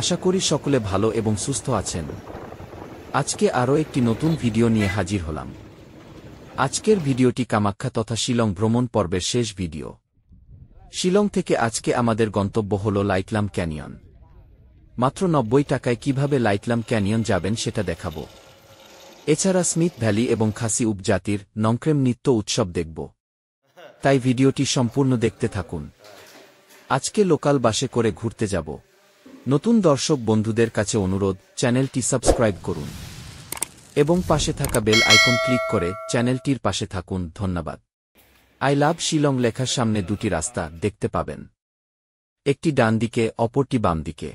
আশা করি সকলে ভালো এবং সুস্থ আছেন। আজকে আরও একটি নতুন ভিডিও নিয়ে হাজির হলাম। আজকের ভিডিওটি কামাখ্যা তথা শিলং ভ্রমণ পর্বের শেষ ভিডিও। শিলং থেকে আজকে আমাদের গন্তব্য হল লাইটলাম ক্যানিয়ন। মাত্র 90 টাকায় কিভাবে লাইটলাম ক্যানিয়ন যাবেন সেটা দেখাবো। এছাড়া স্মিথ ভ্যালি এবং খাসি উপজাতির নংক্রেম নৃত্য উৎসব দেখব। তাই ভিডিওটি সম্পূর্ণ দেখতে থাকুন। আজকে লোকাল বাসে করে ঘুরতে যাব। নতুন দর্শক বন্ধুদের কাছে অনুরোধ, চ্যানেলটি সাবস্ক্রাইব করুন এবং পাশে থাকা বেল আইকন ক্লিক করে চ্যানেলটির পাশে থাকুন। ধন্যবাদ। আই লাভ শিলং লেখার সামনে দুটি রাস্তা দেখতে পাবেন, একটি ডান দিকে, অপরটি বাম দিকে।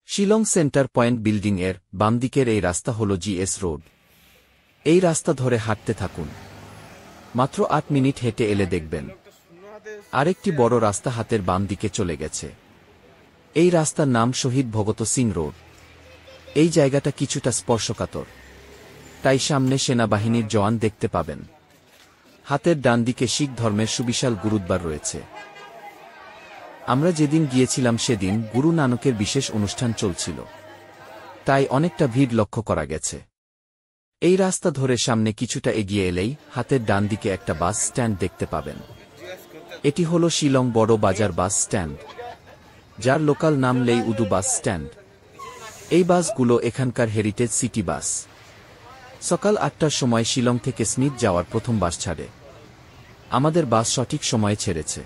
শিলং সেন্টার পয়েন্ট বিল্ডিং এর বাম দিকের এই রাস্তা হল জিএস রোড। এই রাস্তা ধরে হাঁটতে থাকুন। মাত্র 8 মিনিট হেঁটে এলে দেখবেন আরেকটি বড় রাস্তা হাতের বাম দিকে চলে গেছে। এই রাস্তার নাম শহীদ ভগত সিং রোড। এই জায়গাটা কিছুটা স্পর্শকাতর, তাই সামনে সেনাবাহিনীর জওয়ান দেখতে পাবেন। হাতের ডান দিকে শিখ ধর্মের সুবিশাল গুরুদ্বার রয়েছে। আমরা যেদিন গিয়েছিলাম সেদিন গুরু নানকের বিশেষ অনুষ্ঠান চলছিল, তাই অনেকটা ভিড় লক্ষ্য করা গেছে। এই রাস্তা ধরে সামনে কিছুটা এগিয়ে এলেই হাতের ডান দিকে একটা বাস স্ট্যান্ড দেখতে পাবেন। এটি হল শিলং বড় বাজার বাস স্ট্যান্ড, যার লোকাল নাম লেই উদু বাস স্ট্যান্ড। এই বাসগুলো এখানকার হেরিটেজ সিটি বাস। সকাল 8টার সময় শিলং থেকে স্মিথ যাওয়ার প্রথম বাস ছাড়ে। আমাদের বাস সঠিক সময়ে ছেড়েছে।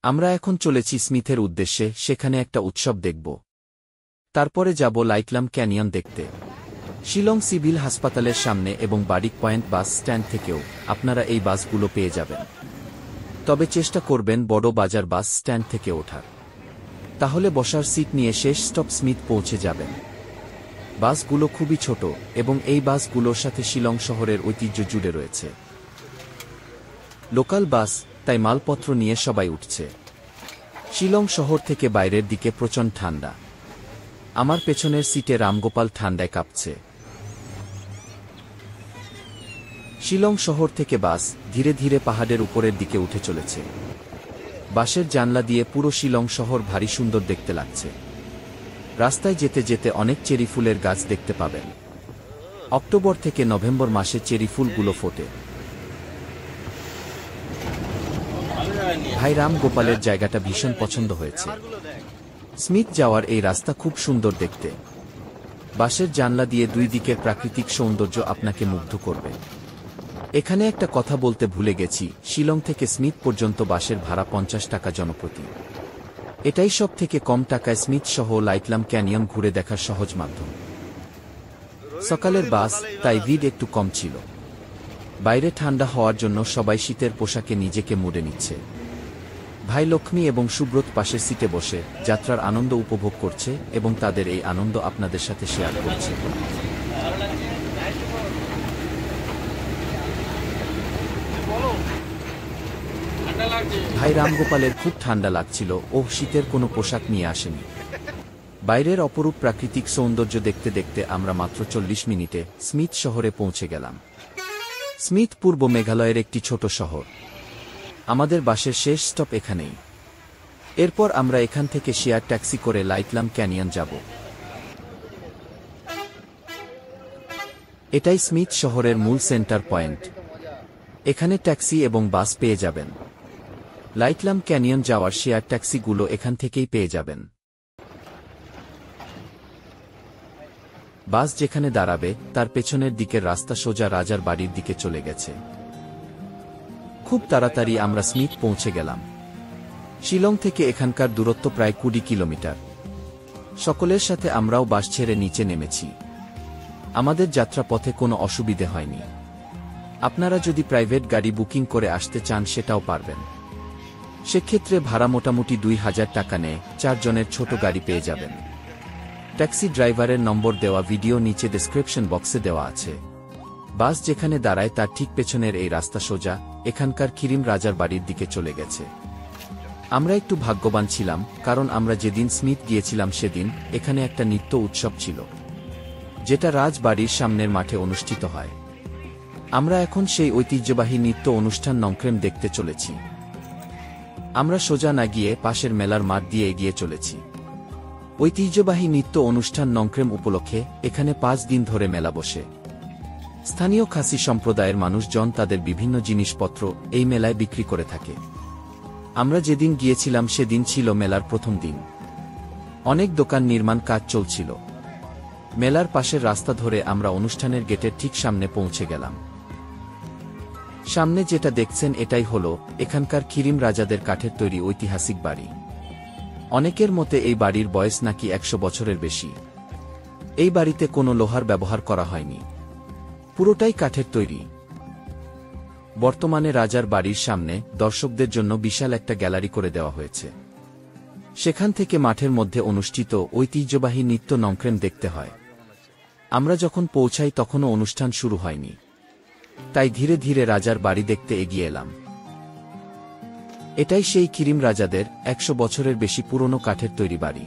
আমরা এখন চলেছি স্মিথের উদ্দেশ্যে, সেখানে একটা উৎসব দেখব। তারপরে যাব লাইটলাম ক্যানিয়ন দেখতে। শিলং সিভিল হাসপাতালের সামনে এবং বারিক পয়েন্ট বাস স্ট্যান্ড থেকেও আপনারা এই বাসগুলো পেয়ে যাবেন। তবে চেষ্টা করবেন বড় বাজার বাস স্ট্যান্ড থেকে ওঠার, তাহলে বসার সিট নিয়ে শেষ স্টপ স্মিথ পৌঁছে যাবেন। বাসগুলো খুবই ছোট এবং এই বাসগুলোর সাথে শিলং শহরের ঐতিহ্য জুড়ে রয়েছে। লোকাল বাস, তাই মালপত্র নিয়ে সবাই উঠছে। শিলং শহর থেকে বাইরের দিকে প্রচণ্ড ঠান্ডা। আমার পেছনের সিটে রামগোপাল ঠান্ডায় কাঁপছে। শিলং শহর থেকে বাস ধীরে ধীরে পাহাড়ের উপরের দিকে উঠে চলেছে। বাসের জানলা দিয়ে পুরো শিলং শহর ভারী সুন্দর দেখতে লাগছে। রাস্তায় যেতে যেতে অনেক চেরি ফুলের গাছ দেখতে পাবেন। অক্টোবর থেকে নভেম্বর মাসে চেরি ফুলগুলো ফোটে। ভাই রাম গোপালের জায়গাটা ভীষণ পছন্দ হয়েছে। স্মিথ যাওয়ার এই রাস্তা খুব সুন্দর দেখতে। বাসের জানলা দিয়ে দুই দিকের প্রাকৃতিক সৌন্দর্য আপনাকে মুগ্ধ করবে। এখানে একটা কথা বলতে ভুলে গেছি, শিলং থেকে স্মিথ পর্যন্ত বাসের ভাড়া 50 টাকা জনপ্রতি। এটাই সব থেকে কম টাকায় স্মিথ সহ লাইটলাম ক্যানিয়ন ঘুরে দেখার সহজ মাধ্যম। সকালের বাস, তাই ভিড় একটু কম ছিল। বাইরে ঠান্ডা হওয়ার জন্য সবাই শীতের পোশাকে নিজেকে মুড়ে নিচ্ছে। ভাই লক্ষ্মী এবং সুব্রত পাশের সিটে বসে যাত্রার আনন্দ উপভোগ করছে এবং তাদের এই আনন্দ আপনাদের সাথে শেয়ার করছে। ভাই রামগোপালের খুব ঠান্ডা লাগছিল ও শীতের কোনো পোশাক নিয়ে আসেনি। বাইরের অপরূপ প্রাকৃতিক সৌন্দর্য দেখতে দেখতে আমরা মাত্র 40 মিনিটে স্মিথ শহরে পৌঁছে গেলাম। স্মিথ পূর্ব মেঘালয়ের একটি ছোট শহর। আমাদের বাসের শেষ স্টপ এখানেই। এরপর আমরা এখান থেকে শেয়ার ট্যাক্সি করে লাইটলাম ক্যানিয়ন যাব। এটাই স্মিথ শহরের মূল সেন্টার পয়েন্ট। এখানে ট্যাক্সি এবং বাস পেয়ে যাবেন। লাইটলাম ক্যানিয়ন যাওয়ার শেয়ার ট্যাক্সিগুলো এখান থেকেই পেয়ে যাবেন। বাস যেখানে দাঁড়াবে তার পেছনের দিকের রাস্তা সোজা রাজার বাড়ির দিকে চলে গেছে। খুব তাড়াতাড়ি আমরা স্মিথ পৌঁছে গেলাম। শিলং থেকে এখানকার দূরত্ব প্রায় 20 কিলোমিটার। সকলের সাথে আমরাও বাস ছেড়ে নিচে নেমেছি। আমাদের যাত্রাপথে কোনো অসুবিধে হয়নি। আপনারা যদি প্রাইভেট গাড়ি বুকিং করে আসতে চান সেটাও পারবেন। সেক্ষেত্রে ভাড়া মোটামুটি 2000 টাকা নেয়। 4 জনের ছোট গাড়ি পেয়ে যাবেন। ট্যাক্সি ড্রাইভারের নম্বর দেওয়া ভিডিও নিচে ডেসক্রিপশন বক্সে দেওয়া আছে। বাস যেখানে দাঁড়ায় তার ঠিক পেছনের এই রাস্তা সোজা এখানকার খিরিম রাজার বাড়ির দিকে চলে গেছে। আমরা একটু ভাগ্যবান ছিলাম, কারণ আমরা যেদিন স্মিথ গিয়েছিলাম সেদিন এখানে একটা নৃত্য উৎসব ছিল, যেটা রাজবাড়ির সামনের মাঠে অনুষ্ঠিত হয়। আমরা এখন সেই ঐতিহ্যবাহী নৃত্য অনুষ্ঠান নংক্রেম দেখতে চলেছি। আমরা সোজা না গিয়ে পাশের মেলার মাঠ দিয়ে এগিয়ে চলেছি। ঐতিহ্যবাহী নৃত্য অনুষ্ঠান নংক্রেম উপলক্ষে এখানে 5 দিন ধরে মেলা বসে। স্থানীয় খাসি সম্প্রদায়ের মানুষজন তাদের বিভিন্ন জিনিসপত্র এই মেলায় বিক্রি করে থাকে। আমরা যেদিন গিয়েছিলাম সেদিন ছিল মেলার প্রথম দিন। অনেক দোকান নির্মাণ কাজ চলছিল। মেলার পাশের রাস্তা ধরে আমরা অনুষ্ঠানের গেটের ঠিক সামনে পৌঁছে গেলাম। সামনে যেটা দেখছেন এটাই হলো এখানকার খিরিম রাজাদের কাঠের তৈরি ঐতিহাসিক বাড়ি। অনেকের মতে এই বাড়ির বয়স নাকি 100 বছরের বেশি। এই বাড়িতে কোনো লোহার ব্যবহার করা হয়নি, পুরোটাই কাঠের তৈরি। বর্তমানে রাজার বাড়ির সামনে দর্শকদের জন্য বিশাল একটা গ্যালারি করে দেওয়া হয়েছে। সেখান থেকে মাঠের মধ্যে অনুষ্ঠিত ঐতিহ্যবাহী নৃত্য নংক্রেম দেখতে হয়। আমরা যখন পৌঁছাই তখনও অনুষ্ঠান শুরু হয়নি, তাই ধীরে ধীরে রাজার বাড়ি দেখতে এগিয়ে এলাম। এটাই সেই খিরিম রাজাদের 100 বছরের বেশি পুরনো কাঠের তৈরি বাড়ি।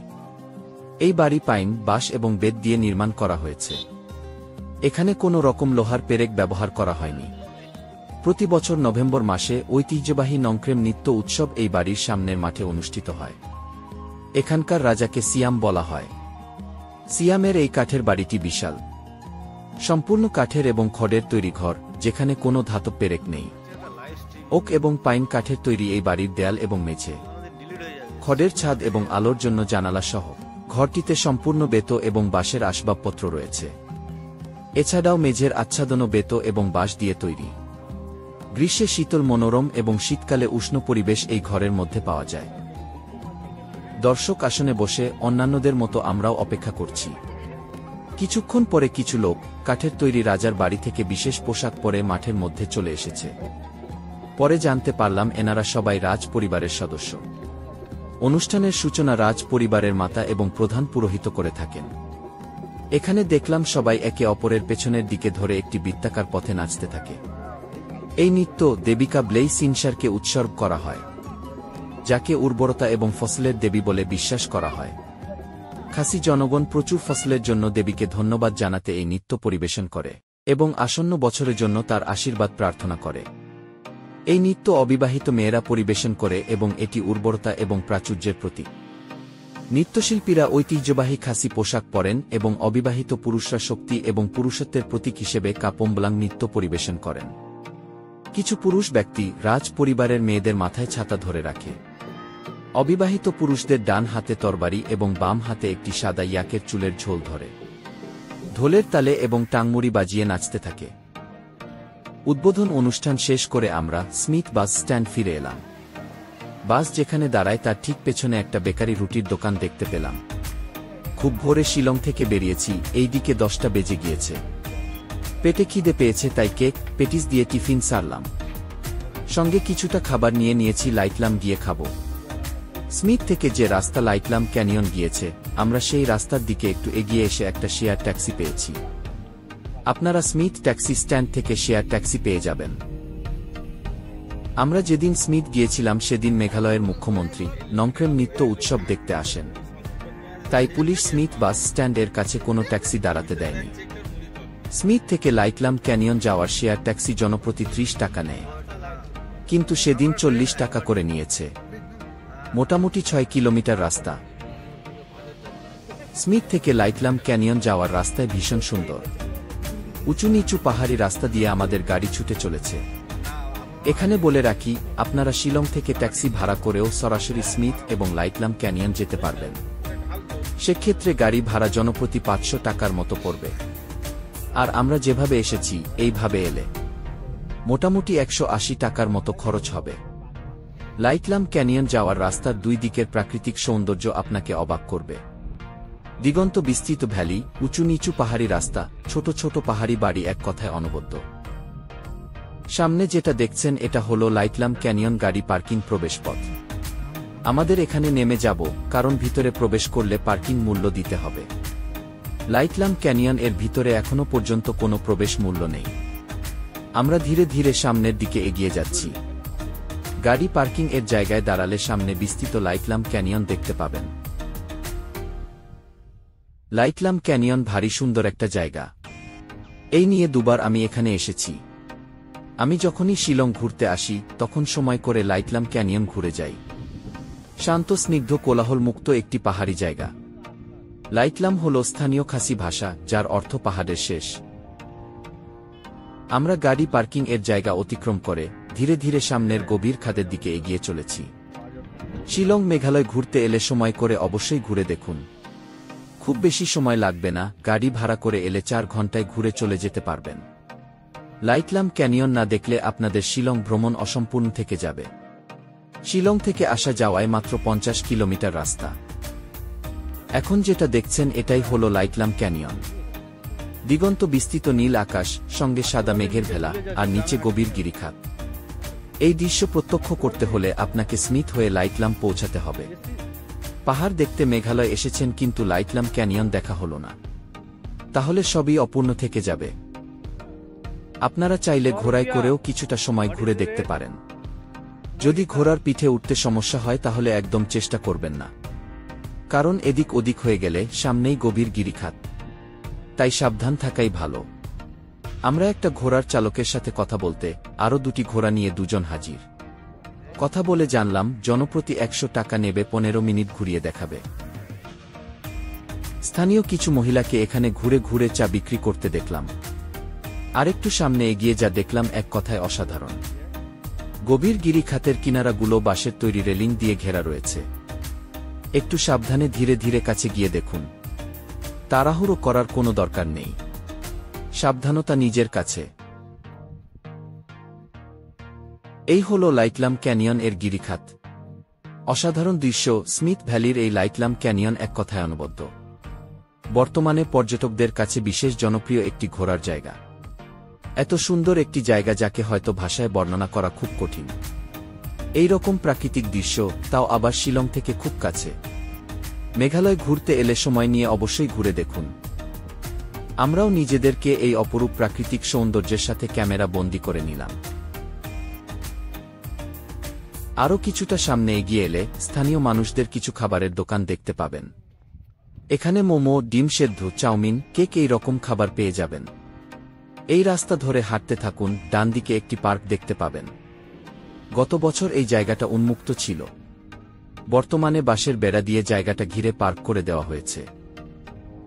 এই বাড়ি পাইন, বাঁশ এবং বেত দিয়ে নির্মাণ করা হয়েছে। এখানে কোনো রকম লোহার পেরেক ব্যবহার করা হয়নি। প্রতি বছর নভেম্বর মাসে ঐতিহ্যবাহী নংক্রেম নৃত্য উৎসব এই বাড়ির সামনের মাঠে অনুষ্ঠিত হয়। এখানকার রাজাকে সিয়াম বলা হয়। সিয়ামের এই কাঠের বাড়িটি বিশাল, সম্পূর্ণ কাঠের এবং খড়ের তৈরি ঘর, যেখানে কোনো ধাতব পেরেক নেই। ওক এবং পাইন কাঠের তৈরি এই বাড়ির দেয়াল এবং মেঝে, খড়ের ছাদ এবং আলোর জন্য জানালা সহ ঘরটিতে সম্পূর্ণ বেত এবং বাঁশের আসবাবপত্র রয়েছে। এছাড়াও মেঝের আচ্ছাদনও বেত এবং বাঁশ দিয়ে তৈরি। গ্রীষ্মে শীতল মনোরম এবং শীতকালে উষ্ণ পরিবেশ এই ঘরের মধ্যে পাওয়া যায়। দর্শক আসনে বসে অন্যান্যদের মতো আমরাও অপেক্ষা করছি। কিছুক্ষণ পরে কিছু লোক কাঠের তৈরি রাজার বাড়ি থেকে বিশেষ পোশাক পরে মাঠের মধ্যে চলে এসেছে। পরে জানতে পারলাম এনারা সবাই রাজ পরিবারের সদস্য। অনুষ্ঠানের সূচনা রাজ পরিবারের মাতা এবং প্রধান পুরোহিত করে থাকেন। এখানে দেখলাম সবাই একে অপরের পেছনের দিকে ধরে একটি বৃত্তাকার পথে নাচতে থাকে। এই নৃত্য দেবিকা ব্লেই সিনশারকে উৎসর্গ করা হয়, যাকে উর্বরতা এবং ফসলের দেবী বলে বিশ্বাস করা হয়। খাসি জনগণ প্রচুর ফসলের জন্য দেবীকে ধন্যবাদ জানাতে এই নৃত্য পরিবেশন করে এবং আসন্ন বছরের জন্য তার আশীর্বাদ প্রার্থনা করে। এই নৃত্য অবিবাহিত মেয়েরা পরিবেশন করে এবং এটি উর্বরতা এবং প্রাচুর্যের প্রতীক। নৃত্যশিল্পীরা ঐতিহ্যবাহী খাসি পোশাক পরেন এবং অবিবাহিত পুরুষরা শক্তি এবং পুরুষত্বের প্রতীক হিসেবে কাপোমব্লাং নৃত্য পরিবেশন করেন। কিছু পুরুষ ব্যক্তি রাজ পরিবারের মেয়েদের মাথায় ছাতা ধরে রাখে। অবিবাহিত পুরুষদের ডান হাতে তরবারি এবং বাম হাতে একটি সাদা ইয়াকের চুলের ঝোল ধরে ঢোলের তালে এবং টাংমুড়ি বাজিয়ে নাচতে থাকে। উদ্বোধন অনুষ্ঠান শেষ করে আমরা স্মিথ বাস স্ট্যান্ড ফিরে এলাম। বাস যেখানে দাঁড়ায় তার ঠিক পেছনে একটা বেকারি রুটির দোকান দেখতে পেলাম। খুব ভোরে শিলং থেকে বেরিয়েছি, এই দিকে 10টা বেজে গিয়েছে। পেটে খিদে পেয়েছে, তাই কেক পেটিস দিয়ে টিফিন সারলাম। সঙ্গে কিছুটা খাবার নিয়ে নিয়েছি, লাইটলাম গিয়ে খাবো। স্মিথ থেকে যে রাস্তা লাইটলাম ক্যানিয়ন গিয়েছে, আমরা সেই রাস্তার দিকে একটু এগিয়ে এসে একটা শেয়ার ট্যাক্সি পেয়েছি। আপনারা স্মিথ ট্যাক্সি স্ট্যান্ড থেকে শেয়ার ট্যাক্সি পেয়ে যাবেন। আমরা যেদিন স্মিথ গিয়েছিলাম সেদিন মেঘালয়ের মুখ্যমন্ত্রী নংক্রেম নৃত্য উৎসব দেখতে আসেন, তাই পুলিশ স্মিথ বাস স্ট্যান্ডের কাছে কোনো ট্যাক্সি দাঁড়াতে দেয়নি। স্মিথ থেকে লাইটলাম ক্যানিয়ন যাওয়ার শেয়ার ট্যাক্সি জনপ্রতি 30 টাকা নেয়, কিন্তু সেদিন 40 টাকা করে নিয়েছে। মোটামুটি 6 কিলোমিটার রাস্তা। স্মিথ থেকে লাইটলাম ক্যানিয়ন যাওয়ার রাস্তায় ভীষণ সুন্দর উঁচু নিচু পাহাড়ি রাস্তা দিয়ে আমাদের গাড়ি ছুটে চলেছে। এখানে বলে রাখি, আপনারা শিলং থেকে ট্যাক্সি ভাড়া করেও সরাসরি স্মিথ এবং লাইটলাম ক্যানিয়ন যেতে পারবেন। সেক্ষেত্রে গাড়ি ভাড়া জনপ্রতি 500 টাকার মতো পড়বে। আর আমরা যেভাবে এসেছি এইভাবে এলে মোটামুটি 180 টাকার মতো খরচ হবে। লাইটলাম ক্যানিয়ন যাওয়ার রাস্তার দুই দিকের প্রাকৃতিক সৌন্দর্য আপনাকে অবাক করবে। দিগন্ত বিস্তৃত ভ্যালি, উঁচু নিচু পাহাড়ি রাস্তা, ছোট ছোট পাহাড়ি বাড়ি, এক কথায় অনবদ্য। সামনে যেটা দেখছেন এটা হলো লাইটলাম ক্যানিয়ন গাড়ি পার্কিং প্রবেশপথ। আমাদের এখানে নেমে যাব, কারণ ভিতরে প্রবেশ করলে পার্কিং মূল্য দিতে হবে। লাইটলাম ক্যানিয়ন এর ভিতরে এখনো পর্যন্ত কোনো প্রবেশ মূল্য নেই। আমরা ধীরে ধীরে সামনের দিকে এগিয়ে যাচ্ছি। গাড়ি পার্কিং এর জায়গায় দাঁড়ালে সামনে বিস্তৃত লাইটলাম ক্যানিয়ন দেখতে পাবেন। লাইটলাম ক্যানিয়ন ভারী সুন্দর একটা জায়গা। এই নিয়ে দুবার আমি এখানে এসেছি। আমি যখনই শিলং ঘুরতে আসি তখন সময় করে লাইটলাম ক্যানিয়ন ঘুরে যাই। শান্ত স্নিগ্ধ কোলাহল মুক্ত একটি পাহাড়ি জায়গা। লাইটলাম হল স্থানীয় খাসি ভাষা, যার অর্থ পাহাড়ের শেষ। আমরা গাড়ি পার্কিং এর জায়গা অতিক্রম করে ধীরে ধীরে সামনের গভীর খাদের দিকে এগিয়ে চলেছি। শিলং মেঘালয় ঘুরতে এলে সময় করে অবশ্যই ঘুরে দেখুন। খুব বেশি সময় লাগবে না, গাড়ি ভাড়া করে এলে 4 ঘন্টায় ঘুরে চলে যেতে পারবেন। লাইটলাম ক্যানিয়ন না দেখলে আপনাদের শিলং ভ্রমণ অসম্পূর্ণ থেকে যাবে। শিলং থেকে আসা যাওয়ায় মাত্র 50 কিলোমিটার রাস্তা। এখন যেটা দেখছেন এটাই হলো লাইটলাম ক্যানিয়ন। দিগন্ত বিস্তৃত নীল আকাশ, সঙ্গে সাদা মেঘের ভেলা, আর নিচে গভীর গিরিখাত। এই দৃশ্য প্রত্যক্ষ করতে হলে আপনাকে স্মিথ হয়ে লাইটলাম পৌঁছাতে হবে। পাহাড় দেখতে মেঘালয় এসেছেন কিন্তু লাইটলাম ক্যানিয়ন দেখা হলো না, তাহলে সবই অপূর্ণ থেকে যাবে। আপনারা চাইলে ঘোড়ায় করেও কিছুটা সময় ঘুরে দেখতে পারেন। যদি ঘোড়ার পিঠে উঠতে সমস্যা হয় তাহলে একদম চেষ্টা করবেন না, কারণ এদিক ওদিক হয়ে গেলে সামনেই গভীর গিরিখাত, তাই সাবধান থাকাই ভালো। আমরা একটা ঘোড়ার চালকের সাথে কথা বলতে আরও 2টি ঘোড়া নিয়ে 2 জন হাজির। কথা বলে জানলাম জনপ্রতি 100 টাকা নেবে, 15 মিনিট ঘুরিয়ে দেখাবে। স্থানীয় কিছু মহিলাকে এখানে ঘুরে ঘুরে চা বিক্রি করতে দেখলাম। আরেকটু সামনে এগিয়ে যা দেখলাম এক কথায় অসাধারণ। গভীর গিরিখাতের কিনারাগুলো বাঁশের তৈরি রেলিং দিয়ে ঘেরা রয়েছে। একটু সাবধানে ধীরে ধীরে কাছে গিয়ে দেখুন। তাড়াহুড়ো করার কোনো দরকার নেই, সাবধানতা নিজের কাছে। এই হলো লাইটলাম ক্যানিয়ন এর গিরিখাত। অসাধারণ দৃশ্য। স্মিথ ভ্যালির এই লাইটলাম ক্যানিয়ন এক কথায় অনবদ্য। বর্তমানে পর্যটকদের কাছে বিশেষ জনপ্রিয় একটি ঘোরার জায়গা। এত সুন্দর একটি জায়গা যাকে হয়তো ভাষায় বর্ণনা করা খুব কঠিন। এই রকম প্রাকৃতিক দৃশ্য, তাও আবার শিলং থেকে খুব কাছে। মেঘালয় ঘুরতে এলে সময় নিয়ে অবশ্যই ঘুরে দেখুন। আমরাও নিজেদেরকে এই অপরূপ প্রাকৃতিক সৌন্দর্যের সাথে ক্যামেরা বন্দি করে নিলাম। আরও কিছুটা সামনে এগিয়ে এলে স্থানীয় মানুষদের কিছু খাবারের দোকান দেখতে পাবেন। এখানে মোমো, ডিম সেদ্ধ, চাউমিন, কেক এই রকম খাবার পেয়ে যাবেন। এই রাস্তা ধরে হাঁটতে থাকুন, ডান দিকে একটি পার্ক দেখতে পাবেন। গত বছর এই জায়গাটা উন্মুক্ত ছিল, বর্তমানে বাঁশের বেড়া দিয়ে জায়গাটা ঘিরে পার্ক করে দেওয়া হয়েছে।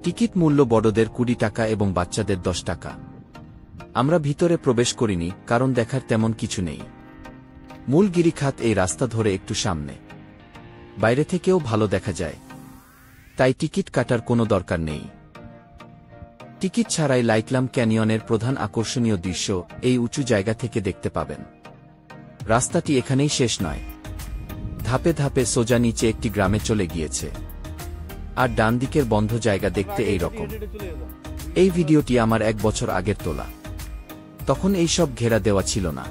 টিকিট মূল্য বড়দের 20 টাকা এবং বাচ্চাদের 10 টাকা। আমরা ভিতরে প্রবেশ করিনি, কারণ দেখার তেমন কিছু নেই। মূল গিরিখাত এই রাস্তা ধরে একটু সামনে, বাইরে থেকেও ভালো দেখা যায়, তাই টিকিট কাটার কোনো দরকার নেই। টিকিট ছাড়াই লাইটলাম ক্যানিয়নের প্রধান আকর্ষণীয় দৃশ্য এই উঁচু জায়গা থেকে দেখতে পাবেন। রাস্তাটি এখানেই শেষ নয়, ধাপে ধাপে সোজা নিচে একটি গ্রামে চলে গিয়েছে। আর ডান দিকের বন্ধ জায়গা দেখতে এই রকম। এই ভিডিওটি আমার 1 বছর আগের তোলা, তখন এই সব ঘেরা দেওয়া ছিল না।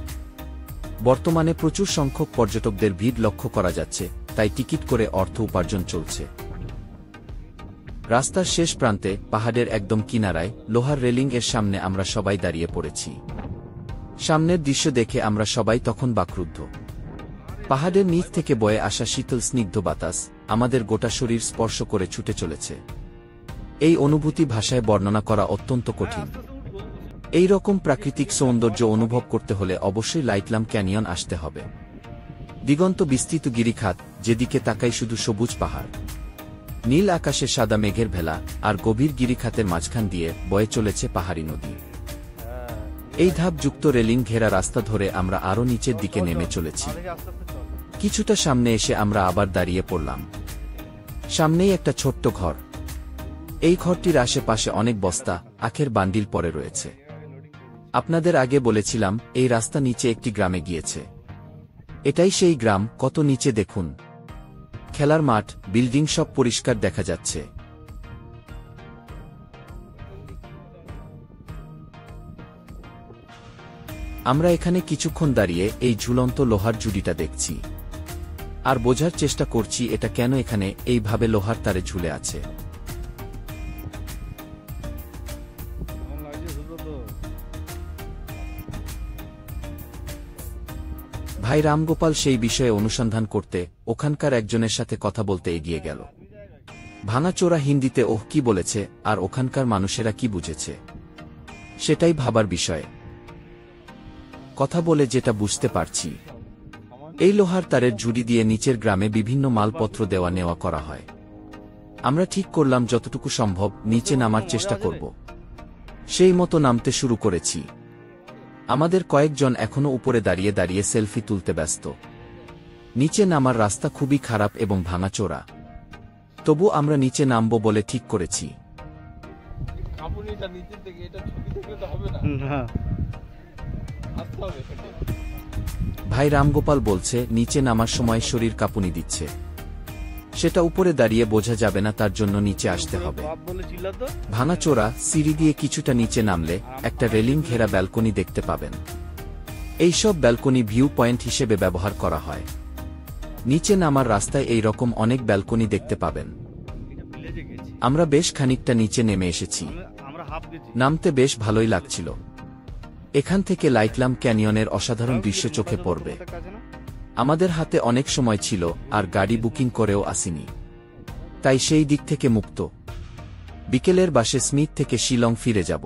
বর্তমানে প্রচুর সংখ্যক পর্যটকদের ভিড় লক্ষ্য করা যাচ্ছে, তাই টিকিট করে অর্থ উপার্জন চলছে। রাস্তার শেষ প্রান্তে, পাহাড়ের একদম কিনারায়, লোহার রেলিং এর সামনে আমরা সবাই দাঁড়িয়ে পড়েছি। সামনের দৃশ্য দেখে আমরা সবাই তখন বাকরুদ্ধ। পাহাড়ের নিচ থেকে বয়ে আসা শীতল স্নিগ্ধ বাতাস আমাদের গোটা শরীর স্পর্শ করে ছুটে চলেছে। এই অনুভূতি ভাষায় বর্ণনা করা অত্যন্ত কঠিন। এই রকম প্রাকৃতিক সৌন্দর্য অনুভব করতে হলে অবশ্যই লাইটলাম ক্যানিয়ন আসতে হবে। দিগন্ত বিস্তৃত গিরিখাত, যেদিকে তাকাই শুধু সবুজ পাহাড়, নীল আকাশে সাদা মেঘের ভেলা, আর গভীর গিরিখাতের মাঝখান দিয়ে বয়ে চলেছে পাহাড়ি নদী। এই ধাপযুক্ত রেলিং ঘেরা রাস্তা ধরে আমরা আরও নিচের দিকে নেমে চলেছি। কিছুটা সামনে এসে আমরা আবার দাঁড়িয়ে পড়লাম। সামনেই একটা ছোট্ট ঘর। এই ঘরটির আশেপাশে অনেক বস্তা, আখের বান্ডিল পড়ে রয়েছে। আপনাদের আগে বলেছিলাম এই রাস্তা নিচে একটি গ্রামে গিয়েছে। এটাই সেই গ্রাম। কত নিচে দেখুন, খেলার মাঠ, বিল্ডিং সব পরিষ্কার দেখা যাচ্ছে। আমরা এখানে কিছুক্ষণ দাঁড়িয়ে এই ঝুলন্ত লোহার জুড়িটা দেখছি, আর বোঝার চেষ্টা করছি এটা কেন এখানে এইভাবে লোহার তারে ঝুলে আছে। ভাই রামগোপাল সেই বিষয়ে অনুসন্ধান করতে ওখানকার একজনের সাথে কথা বলতে এগিয়ে গেল। ভাঙাচোরা হিন্দিতে ওহ কি বলেছে আর ওখানকার মানুষেরা কি বুঝেছে সেটাই ভাবার বিষয়। কথা বলে যেটা বুঝতে পারছি, এই লোহার তারের ঝুড়ি দিয়ে নিচের গ্রামে বিভিন্ন মালপত্র দেওয়া নেওয়া করা হয়। আমরা ঠিক করলাম যতটুকু সম্ভব নিচে নামার চেষ্টা করব। সেই মতো নামতে শুরু করেছি। আমাদের কয়েকজন এখনো উপরে দাঁড়িয়ে দাঁড়িয়ে সেলফি তুলতে ব্যস্ত। নিচে নামার রাস্তা খুবই খারাপ এবং ভাঙাচোরা, তবু আমরা নিচে নামব বলে ঠিক করেছি। ভাই রামগোপাল বলছে নিচে নামার সময় শরীর কাঁপুনি দিচ্ছে, সেটা উপরে দাঁড়িয়ে বোঝা যাবে না, তার জন্য নিচে আসতে হবে। ভাঙাচোরা সিঁড়ি দিয়ে কিছুটা নিচে নামলে একটা রেলিং ঘেরা ব্যালকনি দেখতে পাবেন। এইসব ব্যালকনি ভিউ পয়েন্ট হিসেবে ব্যবহার করা হয়। নিচে নামার রাস্তায় এই রকম অনেক ব্যালকনি দেখতে পাবেন। আমরা বেশ খানিকটা নিচে নেমে এসেছি। নামতে বেশ ভালোই লাগছিল। এখান থেকে লাইটলাম ক্যানিয়নের অসাধারণ দৃশ্য চোখে পড়বে। আমাদের হাতে অনেক সময় ছিল আর গাড়ি বুকিং করেও আসিনি, তাই সেই দিক থেকে মুক্ত। বিকেলের বাসে স্মিথ থেকে শিলং ফিরে যাব,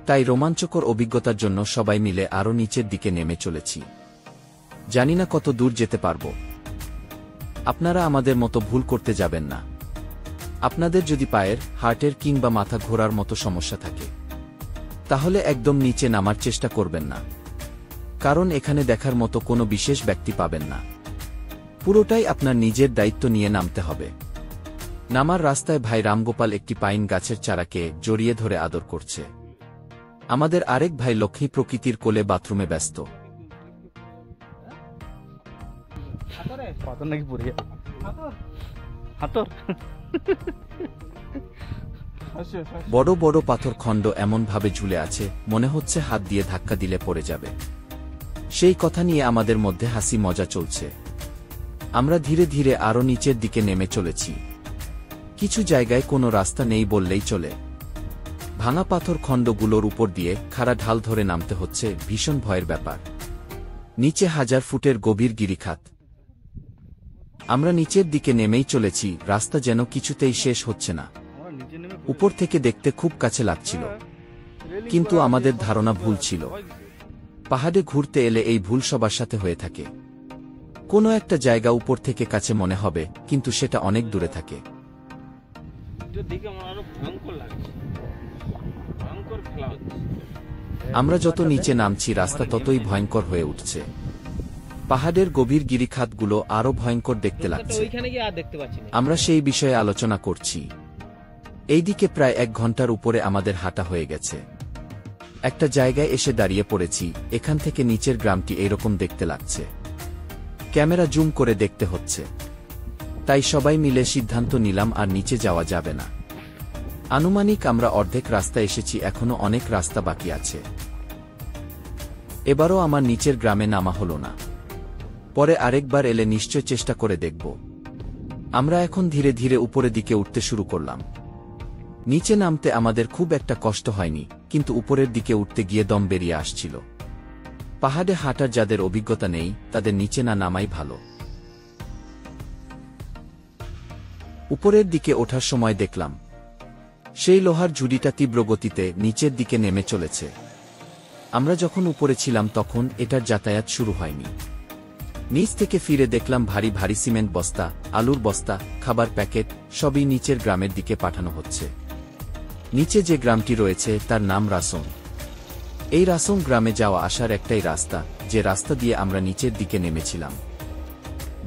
তাই রোমাঞ্চকর অভিজ্ঞতার জন্য সবাই মিলে আরও নিচের দিকে নেমে চলেছি। জানি না কত দূর যেতে পারব। আপনারা আমাদের মতো ভুল করতে যাবেন না। আপনাদের যদি পায়ের, হার্টের কিংবা মাথা ঘোরার মতো সমস্যা থাকে, তাহলে একদম নিচে নামার চেষ্টা করবেন না, কারণ এখানে দেখার মতো কোনো বিশেষ ব্যক্তি পাবেন না। পুরোটাই আপনার নিজের দায়িত্ব নিয়ে নামতে হবে। নামার রাস্তায় ভাই রামগোপাল একটি পাইন গাছের চারাকে জড়িয়ে ধরে আদর করছে। আমাদের আরেক ভাই লক্ষ্মী প্রকৃতির কোলে বাথরুমে ব্যস্ত। বড় বড় পাথর খণ্ড এমনভাবে ঝুলে আছে, মনে হচ্ছে হাত দিয়ে ধাক্কা দিলে পড়ে যাবে। সেই কথা নিয়ে আমাদের মধ্যে হাসি মজা চলছে। আমরা ধীরে ধীরে আরও নিচের দিকে নেমে চলেছি। কিছু জায়গায় কোনো রাস্তা নেই বললেই চলে। ভাঙা পাথর খণ্ডগুলোর উপর দিয়ে খাড়া ঢাল ধরে নামতে হচ্ছে, ভীষণ ভয়ের ব্যাপার। নিচে 1000 ফুটের গভীর গিরিখাত। আমরা নিচের দিকে নেমেই চলেছি, রাস্তা যেন কিছুতেই শেষ হচ্ছে না। উপর থেকে দেখতে খুব কাছে লাগছিল, কিন্তু আমাদের ধারণা ভুল ছিল। পাহাড়ে ঘুরতে এলে এই ভুল সবার সাথে হয়ে থাকে। কোনো একটা জায়গা উপর থেকে কাছে মনে হবে, কিন্তু সেটা অনেক দূরে থাকে। আমরা যত নিচে নামছি রাস্তা ততই ভয়ঙ্কর হয়ে উঠছে। পাহাড়ের গভীর গিরিখাতগুলো আরো ভয়ঙ্কর দেখতে লাগছে। আমরা সেই বিষয়ে আলোচনা করছি। এইদিকে প্রায় 1 ঘন্টার উপরে আমাদের হাঁটা হয়ে গেছে। একটা জায়গায় এসে দাঁড়িয়ে পড়েছি। এখান থেকে নিচের গ্রামটি এইরকম দেখতে লাগছে। ক্যামেরা জুম করে দেখতে হচ্ছে, তাই সবাই মিলে সিদ্ধান্ত নিলাম আর নিচে যাওয়া যাবে না। আনুমানিক আমরা অর্ধেক রাস্তা এসেছি, এখনো অনেক রাস্তা বাকি আছে। এবারও আমার নিচের গ্রামে নামা হলো না। পরে আরেকবার এলে নিশ্চয় চেষ্টা করে দেখব। আমরা এখন ধীরে ধীরে উপরের দিকে উঠতে শুরু করলাম। নিচে নামতে আমাদের খুব একটা কষ্ট হয়নি, কিন্তু উপরের দিকে উঠতে গিয়ে দম বেরিয়ে আসছিল। পাহাড়ে হাঁটার যাদের অভিজ্ঞতা নেই তাদের নিচে না নামাই ভালো। উপরের দিকে ওঠার সময় দেখলাম সেই লোহার ঝুড়িটা তীব্র গতিতে নিচের দিকে নেমে চলেছে। আমরা যখন উপরে ছিলাম তখন এটার যাতায়াত শুরু হয়নি। নিচ থেকে ফিরে দেখলাম ভারী ভারী সিমেন্ট বস্তা, আলুর বস্তা, খাবার প্যাকেট সবই নিচের গ্রামের দিকে পাঠানো হচ্ছে। নিচে যে গ্রামটি রয়েছে তার নাম রাসং। এই রাসং গ্রামে যাওয়া আসার একটাই রাস্তা, যে রাস্তা দিয়ে আমরা নিচের দিকে নেমেছিলাম।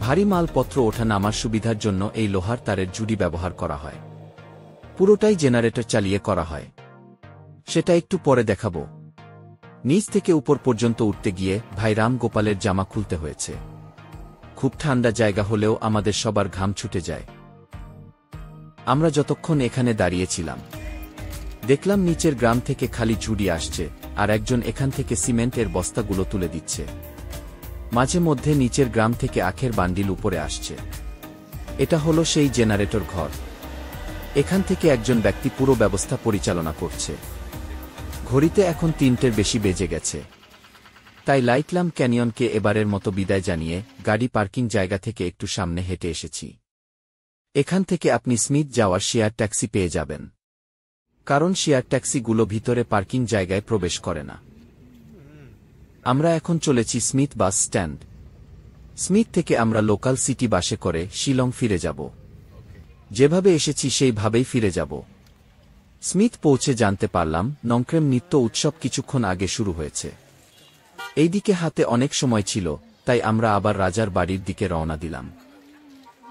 ভারী মালপত্র ওঠা নামার সুবিধার জন্য এই লোহার তারের জুড়ি ব্যবহার করা হয়। পুরোটাই জেনারেটর চালিয়ে করা হয়, সেটা একটু পরে দেখাবো। নিচ থেকে উপর পর্যন্ত উঠতে গিয়ে ভাই রামগোপালের জামা খুলতে হয়েছে। খুব ঠান্ডা জায়গা হলেও আমাদের সবার ঘাম ছুটে যায়। আমরা যতক্ষণ এখানে দাঁড়িয়েছিলাম দেখলাম নিচের গ্রাম থেকে খালি ঝুড়ি আসছে, আর একজন এখান থেকে সিমেন্টের বস্তাগুলো তুলে দিচ্ছে। মাঝে মধ্যে নিচের গ্রাম থেকে আখের বান্ডিল উপরে আসছে। এটা হলো সেই জেনারেটর ঘর। এখান থেকে একজন ব্যক্তি পুরো ব্যবস্থা পরিচালনা করছে। ঘড়িতে এখন 3টের বেশি বেজে গেছে, তাই লাইটলাম ক্যানিয়নকে এবারের মতো বিদায় জানিয়ে গাড়ি পার্কিং জায়গা থেকে একটু সামনে হেঁটে এসেছি। এখান থেকে আপনি স্মিথ যাওয়ার শেয়ার ট্যাক্সি পেয়ে যাবেন, কারণ শেয়ার ট্যাক্সিগুলো ভিতরে পার্কিং জায়গায় প্রবেশ করে না। আমরা এখন চলেছি স্মিথ বাস স্ট্যান্ড। স্মিথ থেকে আমরা লোকাল সিটি বাসে করে শিলং ফিরে যাব। যেভাবে এসেছি সেইভাবেই ফিরে যাব। স্মিথ পৌঁছে জানতে পারলাম নংক্রেম নৃত্য উৎসব কিছুক্ষণ আগে শুরু হয়েছে। এইদিকে হাতে অনেক সময় ছিল, তাই আমরা আবার রাজার বাড়ির দিকে রওনা দিলাম।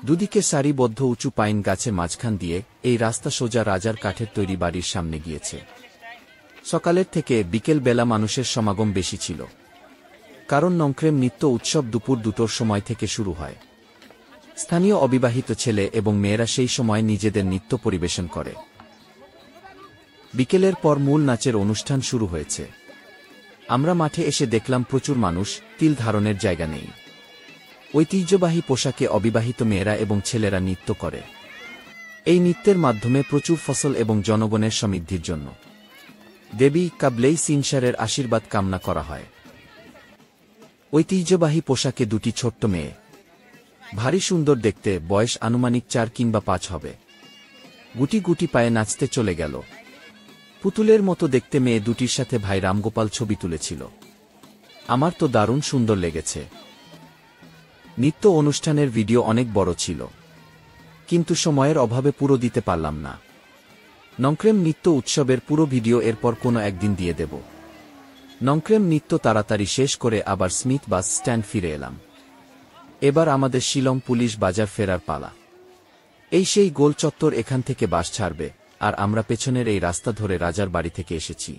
দুদিকে সারিবদ্ধ উঁচু পাইন গাছের মাঝখান দিয়ে এই রাস্তা সোজা রাজার কাঠের তৈরি বাড়ির সামনে গিয়েছে। সকালের থেকে বিকেল বেলা মানুষের সমাগম বেশি ছিল, কারণ নংক্রেম নৃত্য উৎসব দুপুর 2টোর সময় থেকে শুরু হয়। স্থানীয় অবিবাহিত ছেলে এবং মেয়েরা সেই সময় নিজেদের নৃত্য পরিবেশন করে। বিকেলের পর মূল নাচের অনুষ্ঠান শুরু হয়েছে। আমরা মাঠে এসে দেখলাম প্রচুর মানুষ, তিল ধারণের জায়গা নেই। ঐতিহ্যবাহী পোশাকে অবিবাহিত মেয়েরা এবং ছেলেরা নৃত্য করে। এই নৃত্যের মাধ্যমে প্রচুর ফসল এবং জনগণের সমৃদ্ধির জন্য দেবী কাবলেই সিনসারের আশীর্বাদ কামনা করা হয়। ঐতিহ্যবাহী পোশাকে দুটি ছোট্ট মেয়ে, ভারী সুন্দর দেখতে, বয়স আনুমানিক 4 কিংবা 5 হবে, গুটি গুটি পায়ে নাচতে চলে গেল। পুতুলের মতো দেখতে মেয়ে দুটির সাথে ভাই রামগোপাল ছবি তুলেছিল। আমার তো দারুণ সুন্দর লেগেছে। নৃত্য অনুষ্ঠানের ভিডিও অনেক বড় ছিল, কিন্তু সময়ের অভাবে পুরো দিতে পারলাম না। নংক্রেম নৃত্য উৎসবের পুরো ভিডিও এরপর কোনো একদিন দিয়ে দেব। নংক্রেম নৃত্য তাড়াতাড়ি শেষ করে আবার স্মিথ বাস স্ট্যান্ড ফিরে এলাম। এবার আমাদের শিলং পুলিশ বাজার ফেরার পালা। এই সেই গোল চত্বর, এখান থেকে বাস ছাড়বে, আর আমরা পেছনের এই রাস্তা ধরে রাজার বাড়ি থেকে এসেছি।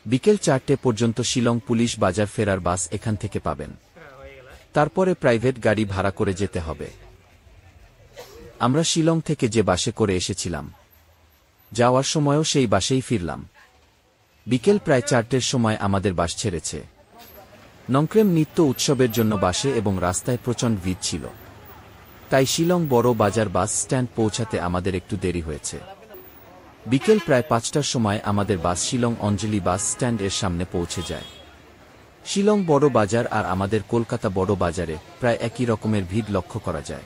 বিকেল 4টে পর্যন্ত শিলং পুলিশ বাজার ফেরার বাস এখান থেকে পাবেন। তারপরে প্রাইভেট গাড়ি ভাড়া করে যেতে হবে। আমরা শিলং থেকে যে বাসে করে এসেছিলাম, যাওয়ার সময়ও সেই বাসেই ফিরলাম। বিকেল প্রায় 4টের সময় আমাদের বাস ছেড়েছে। নংক্রেম নৃত্য উৎসবের জন্য বাসে এবং রাস্তায় প্রচণ্ড ভিড় ছিল, তাই শিলং বড় বাজার বাস স্ট্যান্ড পৌঁছাতে আমাদের একটু দেরি হয়েছে। বিকেল প্রায় 5টার সময় আমাদের বাস শিলং অঞ্জলি বাস স্ট্যান্ড এর সামনে পৌঁছে যায়। শিলং বড় বাজার আর আমাদের কলকাতা বড় বাজারে প্রায় একই রকমের ভিড় লক্ষ্য করা যায়,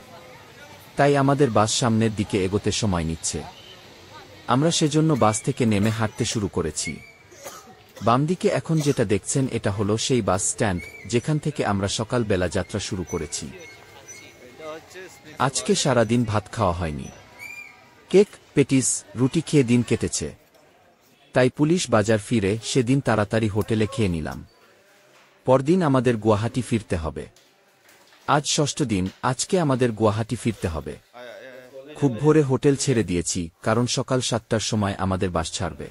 তাই আমাদের বাস সামনের দিকে এগোতে সময় নিচ্ছে। আমরা সেজন্য বাস থেকে নেমে হাঁটতে শুরু করেছি। বামদিকে এখন যেটা দেখছেন এটা হলো সেই বাস স্ট্যান্ড যেখান থেকে আমরা সকালবেলা যাত্রা শুরু করেছি। আজকে সারাদিন ভাত খাওয়া হয়নি, কেক, পেটিস, রুটি খেয়ে দিন কেটেছে, তাই পুলিশ বাজার ফিরে সেদিন তাড়াতাড়ি হোটেলে খেয়ে নিলাম। পরদিন আমাদের গুয়াহাটি ফিরতে হবে। আজ 6ষ্ঠ দিন, আজকে আমাদের গুয়াহাটি ফিরতে হবে। খুব ভোরে হোটেল ছেড়ে দিয়েছি, কারণ সকাল 7টার সময় আমাদের বাস ছাড়বে।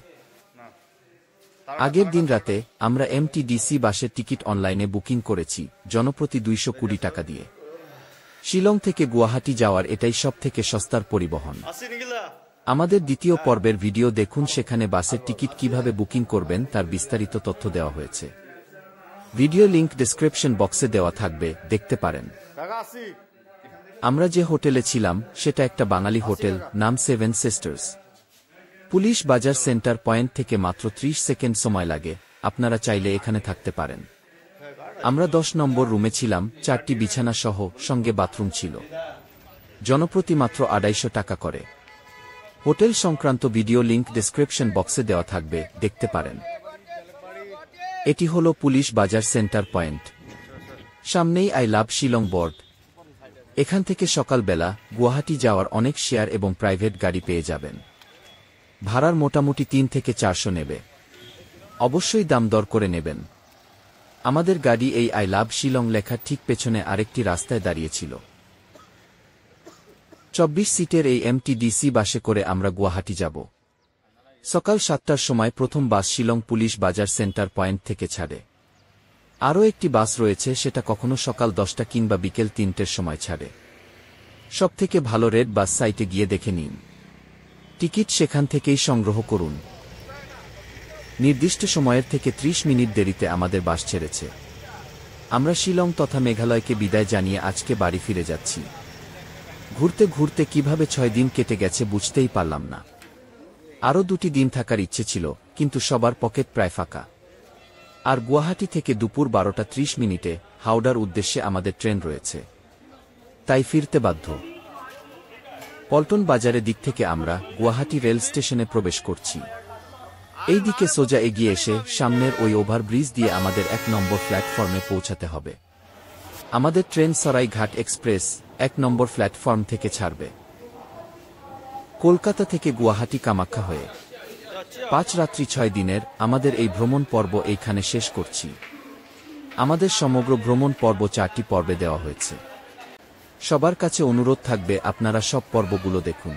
আগের দিন রাতে আমরা এমটিডিসি বাসের টিকিট অনলাইনে বুকিং করেছি, জনপ্রতি 220 টাকা দিয়ে। শিলং থেকে গুয়াহাটি যাওয়ার এটাই সবথেকে সস্তার পরিবহন। আমাদের দ্বিতীয় পর্বের ভিডিও দেখুন, সেখানে বাসের টিকিট কিভাবে বুকিং করবেন তার বিস্তারিত তথ্য দেওয়া হয়েছে। ভিডিও লিংক ডেসক্রিপশন বক্সে দেওয়া থাকবে, দেখতে পারেন। আমরা যে হোটেলে ছিলাম সেটা একটা বাঙালি হোটেল, নাম 7 সিস্টার্স। পুলিশ বাজার সেন্টার পয়েন্ট থেকে মাত্র 30 সেকেন্ড সময় লাগে, আপনারা চাইলে এখানে থাকতে পারেন। আমরা 10 নম্বর রুমে ছিলাম, 4টি বিছানা সহ, সঙ্গে বাথরুম ছিল। জনপ্রতি মাত্র 250 টাকা করে। হোটেল সংক্রান্ত ভিডিও লিংক ডেসক্রিপশন বক্সে দেওয়া থাকবে, দেখতে পারেন। এটি হলো পুলিশ বাজার সেন্টার পয়েন্ট। সামনেই আই লাভ শিলং বোর্ড। এখান থেকে সকালবেলা গুয়াহাটি যাওয়ার অনেক শেয়ার এবং প্রাইভেট গাড়ি পেয়ে যাবেন। ভাড়ার মোটামুটি 3 থেকে 400 নেবে। অবশ্যই দাম দর করে নেবেন। আমাদের গাড়ি এই আই লাভ শিলং লেখার ঠিক পেছনে আরেকটি রাস্তায় দাঁড়িয়েছিল। 24 সিটের এই এমটিডিসি বাসে করে আমরা গুয়াহাটি যাব। সকাল 7টার সময় প্রথম বাস শিলং পুলিশ বাজার সেন্টার পয়েন্ট থেকে ছাড়ে। আরও একটি বাস রয়েছে, সেটা কখনো সকাল 10টা কিংবা বিকেল 3টের সময় ছাড়ে। সবথেকে ভালো রেড বাস সাইটে গিয়ে দেখে নিন। টিকিট সেখান থেকেই সংগ্রহ করুন। নির্দিষ্ট সময়ের থেকে 30 মিনিট দেরিতে আমাদের বাস ছেড়েছে। আমরা শিলং তথা মেঘালয়কে বিদায় জানিয়ে আজকে বাড়ি ফিরে যাচ্ছি। ঘুরতে ঘুরতে কিভাবে 6 দিন কেটে গেছে বুঝতেই পারলাম না। আরও 2টি দিন থাকার ইচ্ছে ছিল, কিন্তু সবার পকেট প্রায় ফাঁকা। আর গুয়াহাটি থেকে দুপুর 12টা 30 মিনিটে হাওড়ার উদ্দেশ্যে আমাদের ট্রেন রয়েছে, তাই ফিরতে বাধ্য। পল্টন বাজারের দিক থেকে আমরা গুয়াহাটি রেল স্টেশনে প্রবেশ করছি। এই দিকে সোজা এগিয়ে এসে সামনের ওই ওভারব্রিজ দিয়ে আমাদের 1 নম্বর প্ল্যাটফর্মে পৌঁছাতে হবে। আমাদের ট্রেন সরাইঘাট এক্সপ্রেস 1 নম্বর প্ল্যাটফর্ম থেকে ছাড়বে। কলকাতা থেকে গুয়াহাটি কামাখ্যা হয়ে 5 রাত্রি 6 দিনের আমাদের এই ভ্রমণ পর্ব এইখানে শেষ করছি। আমাদের সমগ্র ভ্রমণ পর্ব 4টি পর্বে দেওয়া হয়েছে। সবার কাছে অনুরোধ থাকবে আপনারা সব পর্বগুলো দেখুন,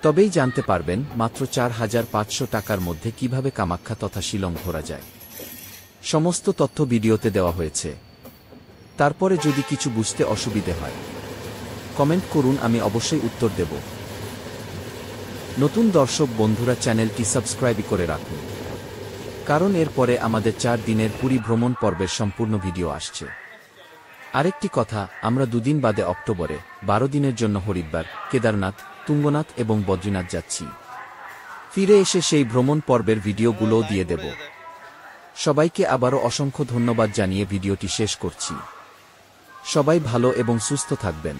তবেই জানতে পারবেন মাত্র 4,500 টাকার মধ্যে কিভাবে কামাখ্যা তথা শিলং ঘোরা যায়। সমস্ত তথ্য ভিডিওতে দেওয়া হয়েছে। তারপরে যদি কিছু বুঝতে অসুবিধে হয় কমেন্ট করুন, আমি অবশ্যই উত্তর দেব। নতুন দর্শক বন্ধুরা চ্যানেলটি সাবস্ক্রাইব করে রাখুন, কারণ এরপরে আমাদের 4 দিনের পুরী ভ্রমণ পর্বের সম্পূর্ণ ভিডিও আসছে। আরেকটি কথা, আমরা 2 দিন বাদে অক্টোবরে 12 দিনের জন্য হরিদ্বার, কেদারনাথ, তুঙ্গনাথ এবং বদ্রীনাথ যাচ্ছি। ফিরে এসে সেই ভ্রমণ পর্বের ভিডিওগুলোও দিয়ে দেব। সবাইকে আবারও অসংখ্য ধন্যবাদ জানিয়ে ভিডিওটি শেষ করছি। সবাই ভালো এবং সুস্থ থাকবেন।